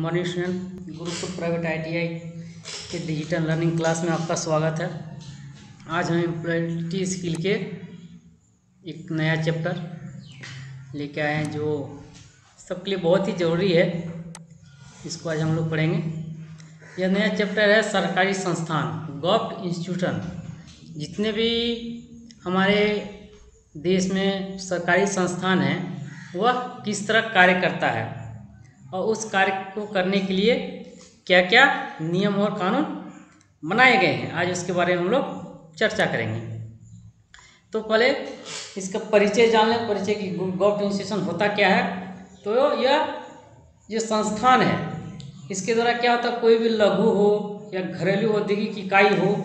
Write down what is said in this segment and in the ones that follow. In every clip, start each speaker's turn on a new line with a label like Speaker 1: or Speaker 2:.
Speaker 1: Morning student, Gurukul private ITI के digital learning class में आपका स्वागत है। आज हम एम्प्लॉयबिलिटी स्किल के एक नया चैप्टर लेके आए हैं जो सबके लिए बहुत ही ज़रूरी है। इसको आज हम लोग पढ़ेंगे। यह नया चैप्टर है सरकारी संस्थान, गवर्नमेंट इंस्टीट्यूशन। जितने भी हमारे देश में सरकारी संस्थान हैं वह किस तरह कार्य करता है और उस कार्य को करने के लिए क्या क्या नियम और कानून बनाए गए हैं, आज उसके बारे में हम लोग चर्चा करेंगे। तो पहले इसका परिचय जान लें। परिचय की गवर्नमेंट इंस्टीट्यूशन होता क्या है। तो यह जो संस्थान है इसके द्वारा क्या होता है, कोई भी लघु हो या घरेलू औद्योगिक इकाई हो,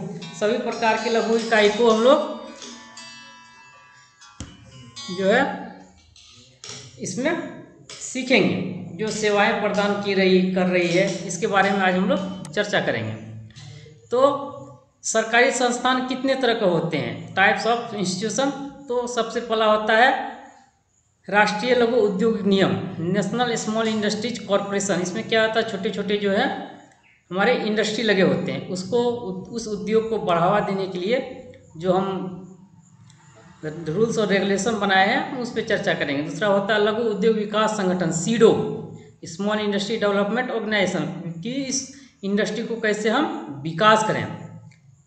Speaker 1: सभी प्रकार के लघु इकाई को हम लोग जो है इसमें सीखेंगे। जो सेवाएं प्रदान कर रही है इसके बारे में आज हम लोग चर्चा करेंगे। तो सरकारी संस्थान कितने तरह के होते हैं, टाइप्स ऑफ इंस्टीट्यूशन। तो सबसे पहला होता है राष्ट्रीय लघु उद्योग नियम, नेशनल स्मॉल इंडस्ट्रीज कॉरपोरेशन। इसमें क्या होता है, छोटे छोटे जो है हमारे इंडस्ट्री लगे होते हैं, उसको उस उद्योग को बढ़ावा देने के लिए जो हम रूल्स और रेगुलेशन बनाए हैं उस पर चर्चा करेंगे। दूसरा होता है लघु उद्योग विकास संगठन, SIDO, small industry development organisation, कि इस इंडस्ट्री को कैसे हम विकास करें।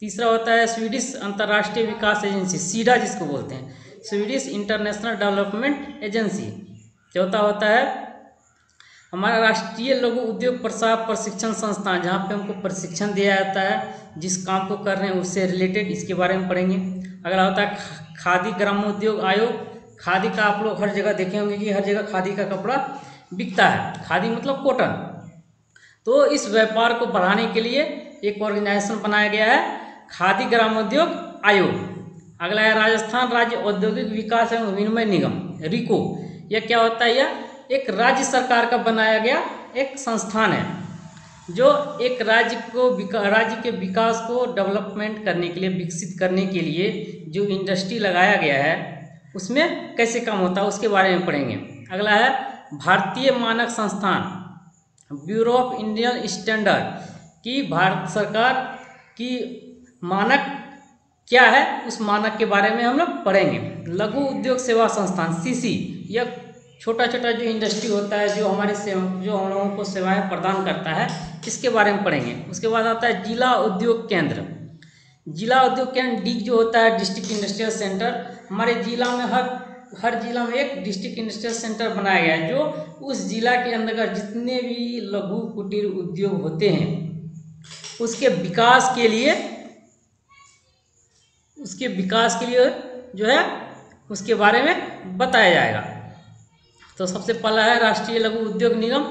Speaker 1: तीसरा होता है स्वीडिश अंतर्राष्ट्रीय विकास एजेंसी, सीडा जिसको बोलते हैं, स्वीडिश इंटरनेशनल डेवलपमेंट एजेंसी। चौथा होता है हमारा राष्ट्रीय लघु उद्योग प्रशिक्षण संस्थान, जहाँ पे हमको प्रशिक्षण दिया जाता है जिस काम को कर रहे हैं उससे रिलेटेड, इसके बारे में पढ़ेंगे। अगला होता है खादी ग्रामोद्योग आयोग। खादी का आप लोग हर जगह देखे होंगे कि हर जगह खादी का कपड़ा बिकता है, खादी मतलब कॉटन। तो इस व्यापार को बढ़ाने के लिए एक ऑर्गेनाइजेशन बनाया गया है, खादी ग्रामोद्योग आयोग। अगला है राजस्थान राज्य औद्योगिक विकास एवं विनिमय निगम, रिको। यह क्या होता है, यह एक राज्य सरकार का बनाया गया एक संस्थान है जो एक राज्य के विकास को डेवलपमेंट करने के लिए, विकसित करने के लिए जो इंडस्ट्री लगाया गया है उसमें कैसे काम होता है उसके बारे में पढ़ेंगे। अगला है भारतीय मानक संस्थान, ब्यूरो ऑफ इंडियन स्टैंडर्ड, की भारत सरकार की मानक क्या है उस मानक के बारे में हम लोग पढ़ेंगे। लघु उद्योग सेवा संस्थान, सीसी, यह छोटा छोटा जो इंडस्ट्री होता है जो जो हम लोगों को सेवाएं प्रदान करता है इसके बारे में पढ़ेंगे। उसके बाद आता है जिला उद्योग केंद्र। जिला उद्योग केंद्र डी जो होता है डिस्ट्रिक्ट इंडस्ट्रियल सेंटर। हमारे जिला में हर जिला में एक डिस्ट्रिक्ट इंडस्ट्रियल सेंटर बनाया गया है जो उस जिला के अंदर जितने भी लघु कुटीर उद्योग होते हैं उसके विकास के लिए जो है उसके बारे में बताया जाएगा। तो सबसे पहला है राष्ट्रीय लघु उद्योग निगम,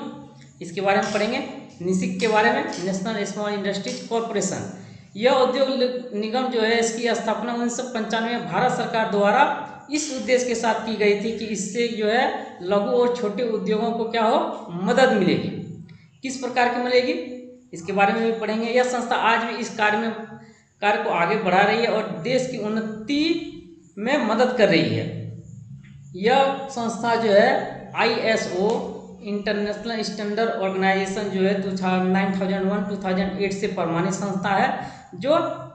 Speaker 1: इसके बारे में पढ़ेंगे। निसिक के बारे में, नेशनल स्मॉल इंडस्ट्रीज कॉरपोरेशन। यह उद्योग निगम जो है इसकी स्थापना 1995 में भारत सरकार द्वारा इस उद्देश्य के साथ की गई थी कि इससे जो है लघु और छोटे उद्योगों को क्या हो, मदद मिलेगी। किस प्रकार की मिलेगी इसके बारे में भी पढ़ेंगे। यह संस्था आज भी इस कार्य को आगे बढ़ा रही है और देश की उन्नति में मदद कर रही है। यह संस्था जो है ISO इंटरनेशनल स्टैंडर्ड ऑर्गेनाइजेशन जो है 9001-2008 से प्रमाणित संस्था है जो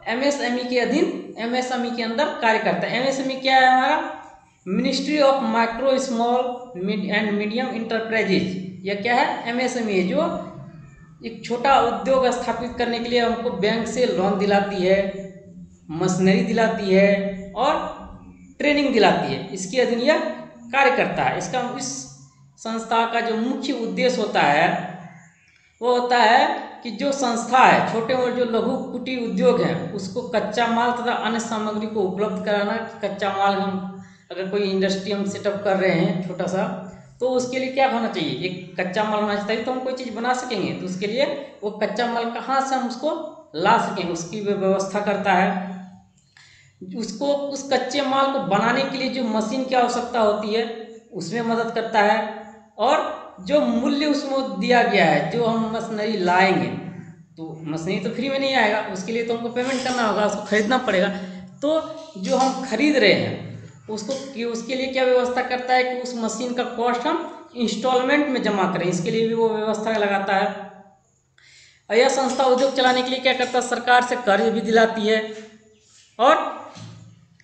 Speaker 1: MSME के अधीन, MSME के अंदर कार्य करता है। MSME क्या है हमारा, ministry of micro small and medium enterprises. यह क्या है, MSME है जो एक छोटा उद्योग स्थापित करने के लिए हमको बैंक से लोन दिलाती है, मशीनरी दिलाती है और ट्रेनिंग दिलाती है, इसके अधीन यह कार्य करता है। इस संस्था का जो मुख्य उद्देश्य होता है वो होता है कि जो संस्था है, छोटे और जो लघु कुटीर उद्योग हैं उसको कच्चा माल तथा अन्य सामग्री को उपलब्ध कराना। कच्चा माल हम अगर कोई इंडस्ट्री हम सेटअप कर रहे हैं छोटा सा, तो उसके लिए क्या होना चाहिए, एक कच्चा माल होना चाहिए तो हम कोई चीज़ बना सकेंगे। तो उसके लिए वो कच्चा माल कहाँ से हम उसको ला सकेंगे उसकी व्यवस्था करता है। उसको उस कच्चे माल को बनाने के लिए जो मशीन की आवश्यकता होती है उसमें मदद करता है और जो मूल्य उसमें दिया गया है, जो हम मशीनरी लाएंगे तो मशीनरी तो फ्री में नहीं आएगा, उसके लिए तो हमको पेमेंट करना होगा, उसको खरीदना पड़ेगा। तो जो हम खरीद रहे हैं उसके लिए क्या व्यवस्था करता है कि उस मशीन का कॉस्ट हम इंस्टॉलमेंट में जमा करें, इसके लिए भी वो व्यवस्था लगाता है। यह संस्था उद्योग चलाने के लिए क्या करता है, सरकार से कर्ज भी दिलाती है और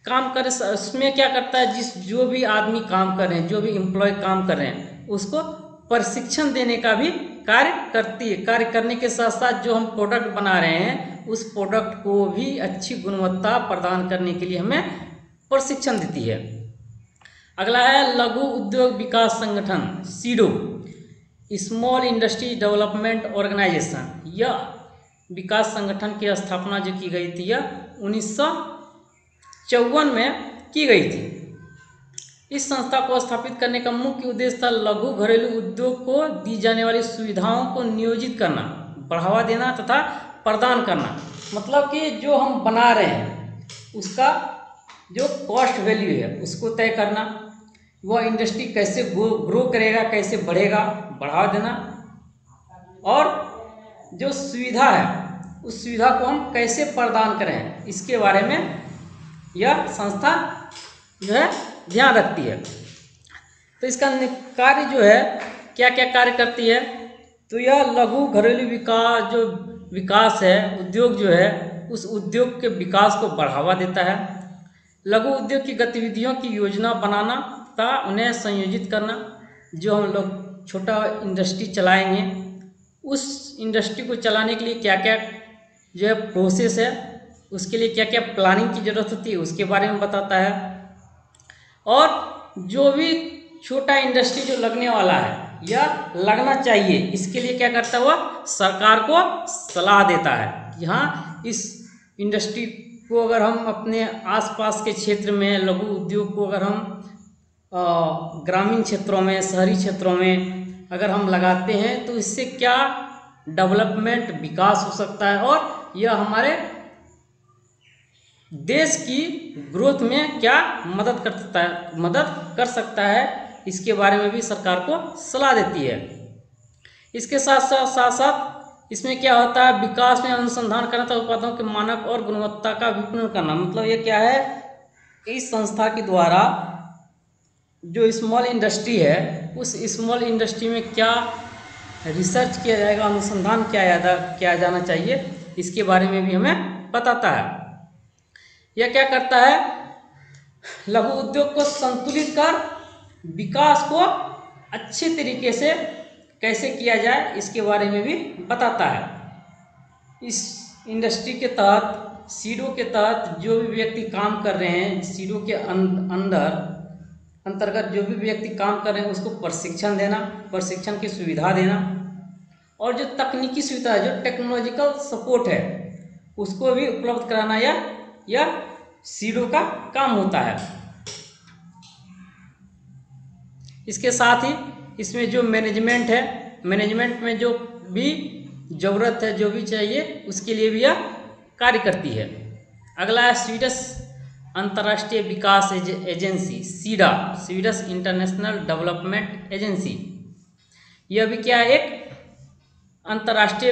Speaker 1: काम करे उसमें क्या करता है, जो भी आदमी काम कर रहे हैं, जो भी एम्प्लॉय काम कर रहे हैं, उसको प्रशिक्षण देने का भी कार्य करती है। कार्य करने के साथ साथ जो हम प्रोडक्ट बना रहे हैं उस प्रोडक्ट को भी अच्छी गुणवत्ता प्रदान करने के लिए हमें प्रशिक्षण देती है। अगला है लघु उद्योग विकास संगठन, SIDO, small industry development organisation. यह विकास संगठन की स्थापना जो की गई थी यह 1954 में की गई थी। इस संस्था को स्थापित करने का मुख्य उद्देश्य था लघु घरेलू उद्योग को दी जाने वाली सुविधाओं को नियोजित करना, बढ़ावा देना तथा प्रदान करना। मतलब कि जो हम बना रहे हैं उसका जो कॉस्ट वैल्यू है उसको तय करना, वह इंडस्ट्री कैसे ग्रो करेगा, कैसे बढ़ेगा, बढ़ावा देना, और जो सुविधा है उस सुविधा को हम कैसे प्रदान करें इसके बारे में यह संस्था जो है ध्यान रखती है। तो इसका कार्य जो है क्या क्या कार्य करती है, तो यह लघु घरेलू विकास है, उद्योग जो है उस उद्योग के विकास को बढ़ावा देता है। लघु उद्योग की गतिविधियों की योजना बनाना तथा उन्हें संयोजित करना। जो हम लोग छोटा इंडस्ट्री चलाएंगे उस इंडस्ट्री को चलाने के लिए क्या क्या जो है प्रोसेस है, उसके लिए क्या क्या प्लानिंग की ज़रूरत होती है उसके बारे में बताता है। और जो भी छोटा इंडस्ट्री जो लगने वाला है या लगना चाहिए इसके लिए क्या करता है, वह सरकार को सलाह देता है कि हाँ इस इंडस्ट्री को अगर हम अपने आसपास के क्षेत्र में, लघु उद्योग को अगर हम ग्रामीण क्षेत्रों में, शहरी क्षेत्रों में अगर हम लगाते हैं तो इससे क्या डेवलपमेंट, विकास हो सकता है और यह हमारे देश की ग्रोथ में क्या मदद कर सकता है, इसके बारे में भी सरकार को सलाह देती है। इसके साथ इसमें क्या होता है, विकास में अनुसंधान करना तथा उत्पादों के मानक और गुणवत्ता का विपणन करना। मतलब ये क्या है, इस संस्था के द्वारा जो स्मॉल इंडस्ट्री है उस स्मॉल इंडस्ट्री में क्या रिसर्च किया जाएगा, अनुसंधान किया जाना चाहिए, इसके बारे में भी हमें बताता है। यह क्या करता है, लघु उद्योग को संतुलित कर विकास को अच्छे तरीके से कैसे किया जाए इसके बारे में भी बताता है। इस इंडस्ट्री के तहत, सीडो के तहत जो भी व्यक्ति काम कर रहे हैं, सीडो के अंतर्गत जो भी व्यक्ति काम कर रहे हैं उसको प्रशिक्षण देना, प्रशिक्षण की सुविधा देना, और जो तकनीकी सुविधा है, जो टेक्नोलॉजिकल सपोर्ट है उसको भी उपलब्ध कराना यह सीडो का काम होता है। इसके साथ ही इसमें जो मैनेजमेंट है, मैनेजमेंट में जो भी ज़रूरत है, जो भी चाहिए उसके लिए भी यह कार्य करती है। अगला है स्वीडिश अंतर्राष्ट्रीय विकास agency, SIDA, Swedish international development agency. यह भी क्या है, एक अंतर्राष्ट्रीय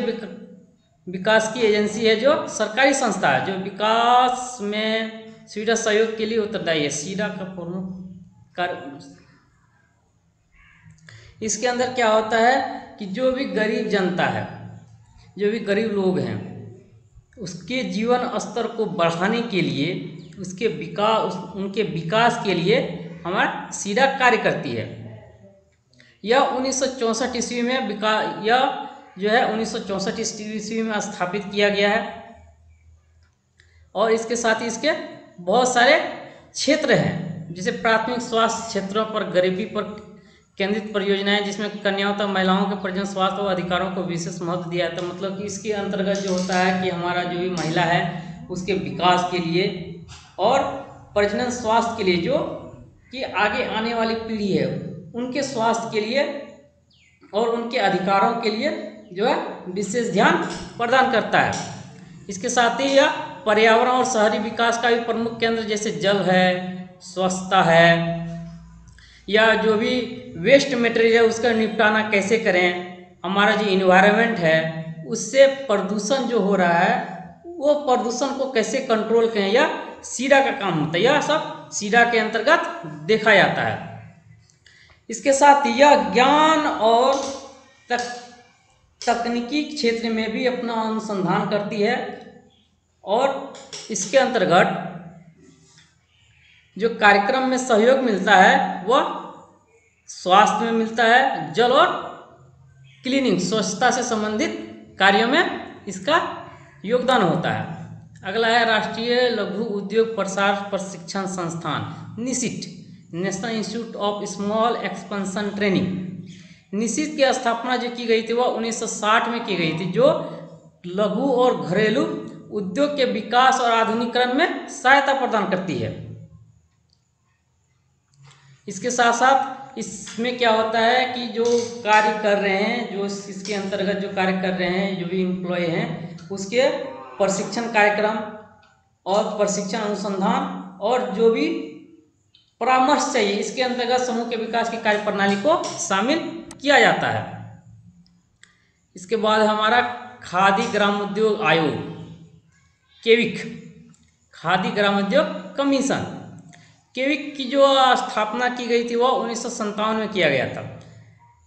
Speaker 1: विकास की एजेंसी है जो सरकारी संस्था है जो विकास में स्वीडिश सहयोग के लिए उत्तरदायी है। सीडा का प्रमुख कार्य, इसके अंदर क्या होता है कि जो भी गरीब जनता है, जो भी गरीब लोग हैं, उसके जीवन स्तर को बढ़ाने के लिए, उनके विकास के लिए हमारा सीडा कार्य करती है। यह 1964 ईस्वी में यह जो है 1964 ईस्वी में स्थापित किया गया है, और इसके साथ ही इसके बहुत सारे क्षेत्र हैं, जैसे प्राथमिक स्वास्थ्य क्षेत्रों पर गरीबी पर केंद्रित परियोजनाएं, जिसमें कन्याओं तथा महिलाओं के प्रजनन स्वास्थ्य और अधिकारों को विशेष महत्व दिया जाता है। मतलब कि इसके अंतर्गत जो होता है कि हमारा जो भी महिला है उसके विकास के लिए और प्रजनन स्वास्थ्य के लिए, जो कि आगे आने वाली पीढ़ी है उनके स्वास्थ्य के लिए और उनके अधिकारों के लिए जो है विशेष ध्यान प्रदान करता है। इसके साथ ही यह पर्यावरण और शहरी विकास का भी प्रमुख केंद्र, जैसे जल है, स्वच्छता है, या जो भी वेस्ट मटेरियल है उसका निपटाना कैसे करें, हमारा जो इन्वायरमेंट है उससे प्रदूषण जो हो रहा है वो प्रदूषण को कैसे कंट्रोल करें, यह सीडा का काम होता है। यह सब सीडा के अंतर्गत देखा जाता है। इसके साथ यह ज्ञान और तकनीकी क्षेत्र में भी अपना अनुसंधान करती है और इसके अंतर्गत जो कार्यक्रम में सहयोग मिलता है वह स्वास्थ्य में मिलता है। जल और क्लीनिंग स्वच्छता से संबंधित कार्यों में इसका योगदान होता है। अगला है राष्ट्रीय लघु उद्योग प्रसार प्रशिक्षण संस्थान NISIET, national institute of small expansion training. NISIET की स्थापना जो की गई थी वह 1960 में की गई थी, जो लघु और घरेलू उद्योग के विकास और आधुनिकीकरण में सहायता प्रदान करती है। इसके साथ साथ इसमें क्या होता है कि जो कार्य कर रहे हैं, जो इसके अंतर्गत जो कार्य कर रहे हैं, जो भी एम्प्लॉय हैं, उसके प्रशिक्षण कार्यक्रम और प्रशिक्षण अनुसंधान और जो भी परामर्श चाहिए, इसके अंतर्गत समूह के विकास की कार्य प्रणाली को शामिल किया जाता है। इसके बाद हमारा खादी ग्राम उद्योग आयोग, केविक, खादी ग्राम उद्योग कमीशन। केविक की जो स्थापना की गई थी वह 1957 में किया गया था।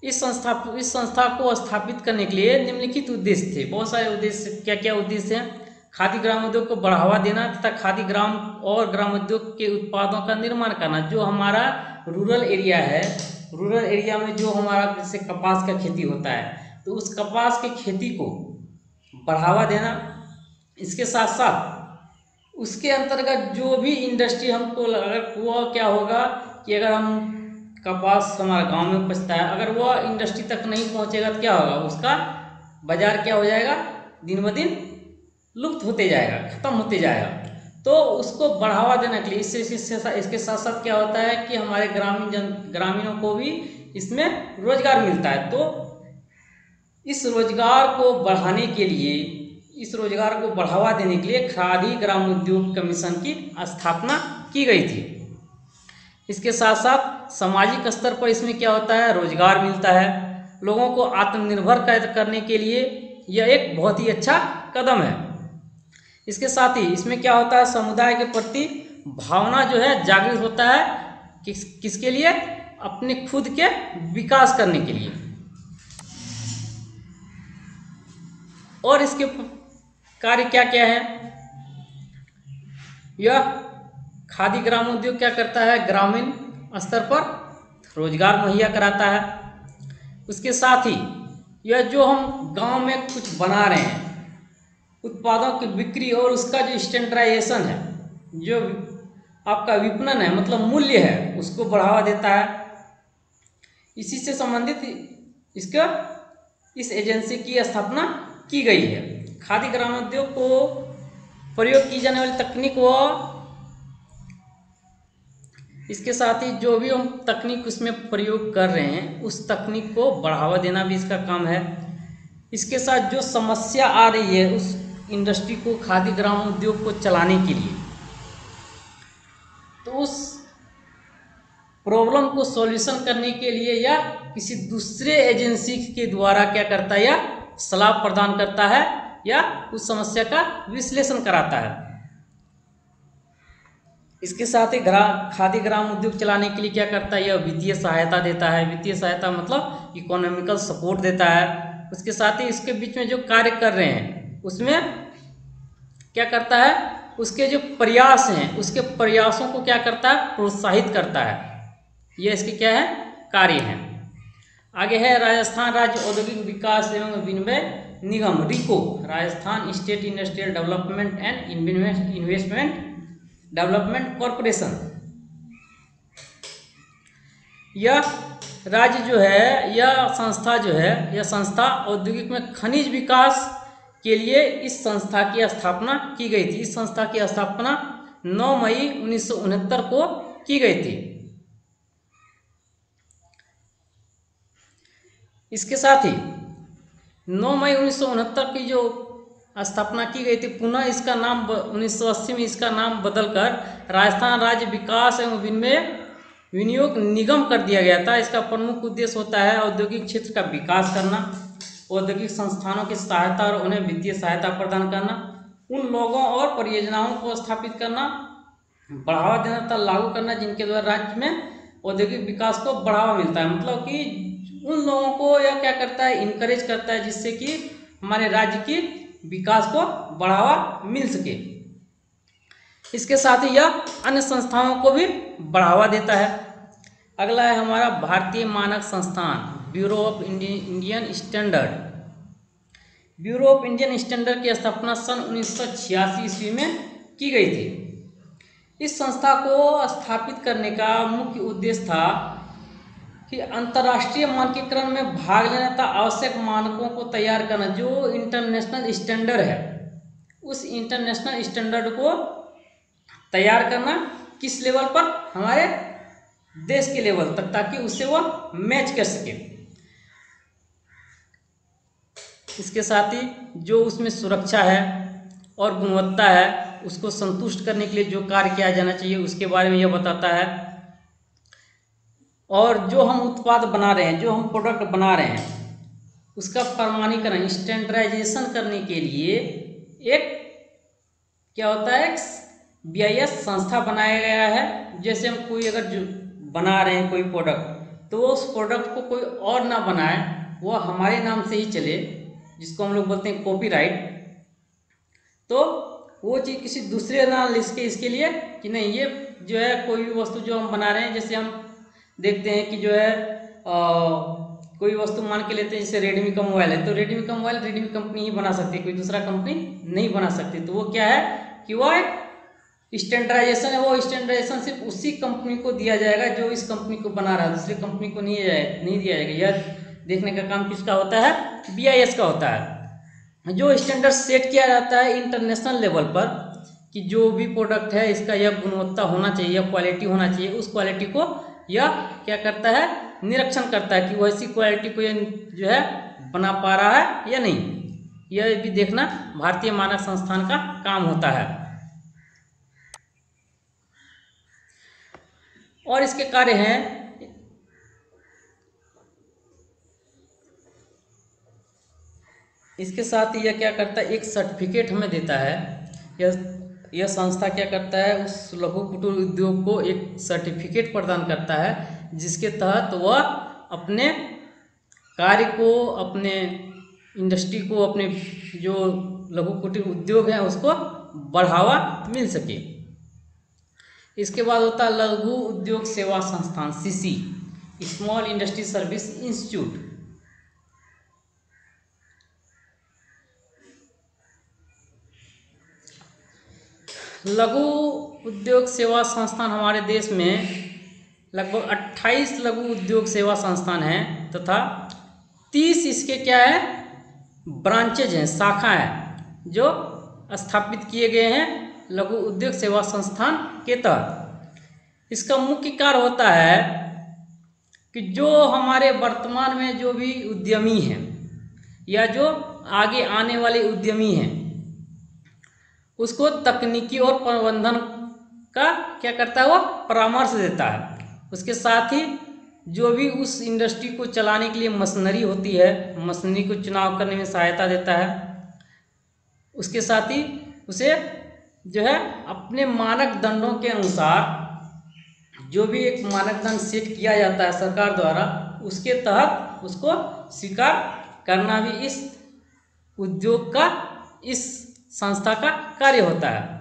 Speaker 1: इस संस्था को स्थापित करने के लिए निम्नलिखित उद्देश्य थे। बहुत सारे उद्देश्य, क्या क्या उद्देश्य हैं? खादी ग्राम उद्योग को बढ़ावा देना तथा खादी ग्राम और ग्राम उद्योग के उत्पादों का निर्माण करना। जो हमारा रूरल एरिया है, रूरल एरिया में जो हमारा जैसे कपास का खेती होता है, तो उस कपास की खेती को बढ़ावा देना। इसके साथ साथ उसके अंतर्गत जो भी इंडस्ट्री हमको, अगर वह क्या होगा कि अगर हम कपास हमारा गांव में उपजता है, अगर वह इंडस्ट्री तक नहीं पहुंचेगा तो क्या होगा, उसका बाजार क्या हो जाएगा, दिन ब दिन लुप्त होते जाएगा, खत्म होते जाएगा। तो उसको बढ़ावा देने के लिए इसके साथ साथ क्या होता है कि हमारे ग्रामीणों को भी इसमें रोजगार मिलता है। तो इस रोजगार को बढ़ाने के लिए, इस रोजगार को बढ़ावा देने के लिए खादी ग्राम उद्योग कमीशन की स्थापना की गई थी। इसके साथ साथ सामाजिक स्तर पर इसमें क्या होता है, रोजगार मिलता है। लोगों को आत्मनिर्भर करने के लिए यह एक बहुत ही अच्छा कदम है। इसके साथ ही इसमें क्या होता है, समुदाय के प्रति भावना जो है जागृत होता है। किसके लिए? अपने खुद के विकास करने के लिए। और इसके कार्य क्या क्या है? यह खादी ग्राम उद्योग क्या करता है, ग्रामीण स्तर पर रोजगार मुहैया कराता है। उसके साथ ही यह जो हम गांव में कुछ बना रहे हैं, उत्पादों की बिक्री और उसका जो स्टैंडर्डाइजेशन है, जो आपका विपणन है, मतलब मूल्य है, उसको बढ़ावा देता है। इसी से संबंधित इस एजेंसी की स्थापना की गई है। खादी ग्राम उद्योग को प्रयोग की जाने वाली तकनीक व इसके साथ ही जो भी हम तकनीक उसमें प्रयोग कर रहे हैं, उस तकनीक को बढ़ावा देना भी इसका काम है। इसके साथ जो समस्या आ रही है उस इंडस्ट्री को, खादी ग्राम उद्योग को चलाने के लिए, तो उस प्रॉब्लम को सॉल्यूशन करने के लिए या किसी दूसरे एजेंसी के द्वारा क्या करता है, या सलाह प्रदान करता है या उस समस्या का विश्लेषण कराता है। इसके साथ ही खादी ग्राम उद्योग चलाने के लिए क्या करता है, यह वित्तीय सहायता देता है। वित्तीय सहायता मतलब इकोनॉमिकल सपोर्ट देता है। उसके साथ ही इसके बीच में जो कार्य कर रहे हैं उसमें क्या करता है, उसके जो प्रयास हैं, उसके प्रयासों को क्या करता है, प्रोत्साहित करता है। यह इसके क्या है, कार्य हैं। आगे है राजस्थान राज्य औद्योगिक विकास एवं विनिमय निगम, RIICO, Rajasthan state industrial development and investment development corporation. यह राज्य जो है, यह संस्था जो है, यह संस्था औद्योगिक में खनिज विकास के लिए इस संस्था की स्थापना की गई थी। इस संस्था की स्थापना 9 मई 1969 को की गई थी। इसके साथ ही 9 मई 1969 की जो स्थापना की गई थी, पुनः इसका नाम 1980 में इसका नाम बदलकर राजस्थान राज्य विकास एवं विनियोग निगम कर दिया गया था। इसका प्रमुख उद्देश्य होता है औद्योगिक क्षेत्र का विकास करना, औद्योगिक संस्थानों की सहायता और उन्हें वित्तीय सहायता प्रदान करना, उन लोगों और परियोजनाओं को स्थापित करना, बढ़ावा देना तथा लागू करना जिनके द्वारा राज्य में औद्योगिक विकास को बढ़ावा मिलता है, मतलब कि उन लोगों को यह क्या करता है, इनकरेज करता है, जिससे कि हमारे राज्य की विकास को बढ़ावा मिल सके। इसके साथ ही यह अन्य संस्थाओं को भी बढ़ावा देता है। अगला है हमारा भारतीय मानक संस्थान, bureau of Indian standard. Bureau of Indian standard की स्थापना सन 1986 ईस्वी में की गई थी। इस संस्था को स्थापित करने का मुख्य उद्देश्य था कि अंतर्राष्ट्रीय मानकीकरण में भाग लेना तथा आवश्यक मानकों को तैयार करना। जो इंटरनेशनल स्टैंडर्ड है, उस इंटरनेशनल स्टैंडर्ड को तैयार करना किस लेवल पर, हमारे देश के लेवल तक, ताकि उससे वह मैच कर सके। इसके साथ ही जो उसमें सुरक्षा है और गुणवत्ता है, उसको संतुष्ट करने के लिए जो कार्य किया जाना चाहिए उसके बारे में यह बताता है। और जो हम उत्पाद बना रहे हैं, जो हम प्रोडक्ट बना रहे हैं, उसका प्रमाणीकरण, स्टैंडर्डाइजेशन करने के लिए एक क्या होता है, BIS संस्था बनाया गया है। जैसे हम कोई अगर जो बना रहे हैं कोई प्रोडक्ट, तो उस प्रोडक्ट को कोई और ना बनाए, वो हमारे नाम से ही चले, जिसको हम लोग बोलते हैं कॉपीराइट। तो वो चीज़ किसी दूसरे ना लिख के, इसके लिए कि नहीं, ये जो है कोई भी वस्तु जो हम बना रहे हैं, जैसे हम देखते हैं कि जो है कोई वस्तु मान के लेते हैं, जैसे रेडमी का मोबाइल है, तो रेडमी का मोबाइल रेडमी कंपनी ही बना सकती है, कोई दूसरा कंपनी नहीं बना सकती। तो वो क्या है कि वो एक स्टैंडर्डाइजेशन है, वो स्टैंडर्डाइजेशन सिर्फ उसी कंपनी को दिया जाएगा जो इस कंपनी को बना रहा है, दूसरी कंपनी को नहीं दिया जाएगा। यह देखने का काम किसका होता है, BIS का होता है। जो स्टैंडर्ड सेट किया जाता है इंटरनेशनल लेवल पर कि जो भी प्रोडक्ट है इसका यह गुणवत्ता होना चाहिए, यह क्वालिटी होना चाहिए, उस क्वालिटी को यह क्या करता है, निरीक्षण करता है कि वैसी क्वालिटी को यह जो है बना पा रहा है या नहीं। यह भी देखना भारतीय मानक संस्थान का काम होता है। और इसके कार्य हैं, इसके साथ ही यह क्या करता है, एक सर्टिफिकेट हमें देता है। यह संस्था क्या करता है, उस लघु कुटीर उद्योग को एक सर्टिफिकेट प्रदान करता है, जिसके तहत वह अपने कार्य को, अपने इंडस्ट्री को, अपने जो लघु कुटीर उद्योग है उसको बढ़ावा मिल सके। इसके बाद होता है लघु उद्योग सेवा संस्थान, CC, small industry service institute. लघु उद्योग सेवा संस्थान हमारे देश में लगभग 28 लघु उद्योग सेवा संस्थान हैं तथा 30 इसके क्या है, ब्रांचेज हैं, शाखा हैं, जो स्थापित किए गए हैं लघु उद्योग सेवा संस्थान के तहत। इसका मुख्य कार्य होता है कि जो हमारे वर्तमान में जो भी उद्यमी हैं या जो आगे आने वाले उद्यमी हैं, उसको तकनीकी और प्रबंधन का क्या करता है, वो परामर्श देता है। उसके साथ ही जो भी उस इंडस्ट्री को चलाने के लिए मशीनरी होती है, मशीनरी को चुनाव करने में सहायता देता है। उसके साथ ही उसे जो है अपने मानक दंडों के अनुसार, जो भी एक मानक दंड सेट किया जाता है सरकार द्वारा, उसके तहत उसको स्वीकार करना भी इस उद्योग का, इस संस्था का कार्य होता है।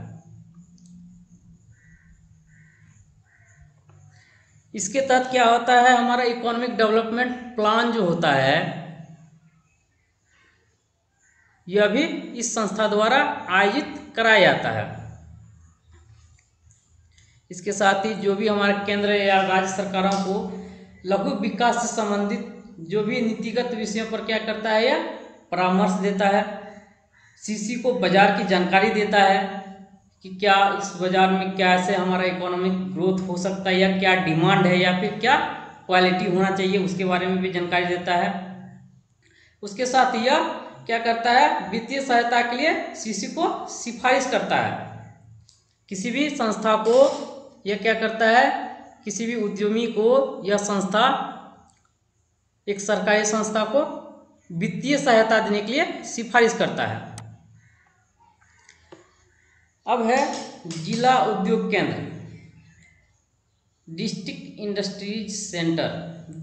Speaker 1: इसके तहत क्या होता है, हमारा इकोनॉमिक डेवलपमेंट प्लान जो होता है, यह भी इस संस्था द्वारा आयोजित कराया जाता है। इसके साथ ही जो भी हमारे केंद्र या राज्य सरकारों को लघु विकास से संबंधित जो भी नीतिगत विषयों पर क्या करता है, यह परामर्श देता है। CC को बाजार की जानकारी देता है कि क्या इस बाजार में कैसे हमारा इकोनॉमिक ग्रोथ हो सकता है, या क्या डिमांड है, या फिर क्या क्वालिटी होना चाहिए, उसके बारे में भी जानकारी देता है। उसके साथ यह क्या करता है, वित्तीय सहायता के लिए CC को सिफारिश करता है। किसी भी संस्था को यह क्या करता है, किसी भी उद्यमी को यह संस्था, एक सरकारी संस्था को वित्तीय सहायता देने के लिए सिफारिश करता है। अब है जिला उद्योग केंद्र। District industries centre.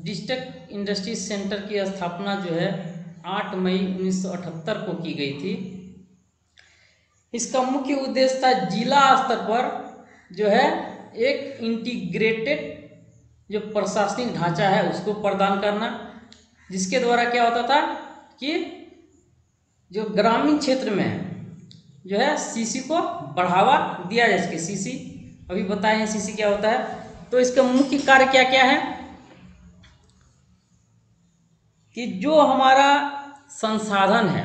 Speaker 1: District industries centre की स्थापना जो है 8 मई 1978 को की गई थी। इसका मुख्य उद्देश्य था जिला स्तर पर जो है एक इंटीग्रेटेड जो प्रशासनिक ढांचा है उसको प्रदान करना, जिसके द्वारा क्या होता था कि जो ग्रामीण क्षेत्र में जो है सीसी को बढ़ावा दिया जाए। इसके सीसी अभी बताए हैं सीसी क्या होता है। तो इसका मुख्य कार्य क्या क्या है कि जो हमारा संसाधन है,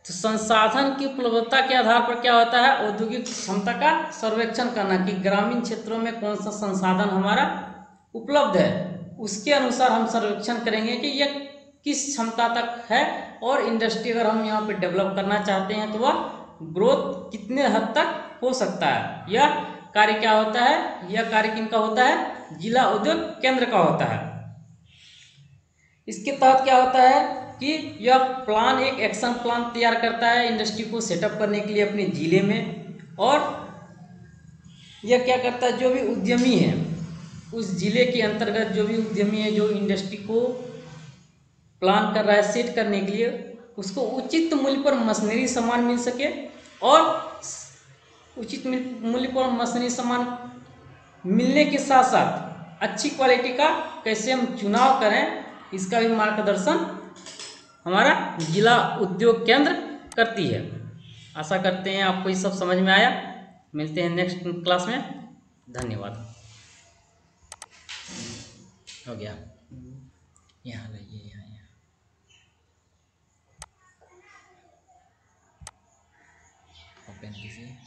Speaker 1: तो संसाधन की उपलब्धता के आधार पर क्या होता है औद्योगिक क्षमता का सर्वेक्षण करना कि ग्रामीण क्षेत्रों में कौन सा संसाधन हमारा उपलब्ध है, उसके अनुसार हम सर्वेक्षण करेंगे कि यह किस क्षमता तक है और इंडस्ट्री अगर हम यहाँ पे डेवलप करना चाहते हैं तो वह ग्रोथ कितने हद तक हो सकता है। यह कार्य क्या होता है, यह कार्य किनका होता है, जिला उद्योग केंद्र का होता है। इसके तहत क्या होता है कि यह प्लान एक एक्शन प्लान तैयार करता है इंडस्ट्री को सेटअप करने के लिए अपने जिले में, और यह क्या करता है जो भी उद्यमी है उस जिले के अंतर्गत जो भी उद्यमी है जो इंडस्ट्री को प्लान कर रहा है सेट करने के लिए, उसको उचित मूल्य पर मशीनरी सामान मिल सके और उचित मूल्य पर मशीनरी सामान मिलने के साथ साथ अच्छी क्वालिटी का कैसे हम चुनाव करें इसका भी मार्गदर्शन हमारा जिला उद्योग केंद्र करती है। आशा करते हैं आपको ये सब समझ में आया। मिलते हैं नेक्स्ट क्लास में। धन्यवाद। हो गया, यहाँ रहिए, यहाँ ओपन कीजिए।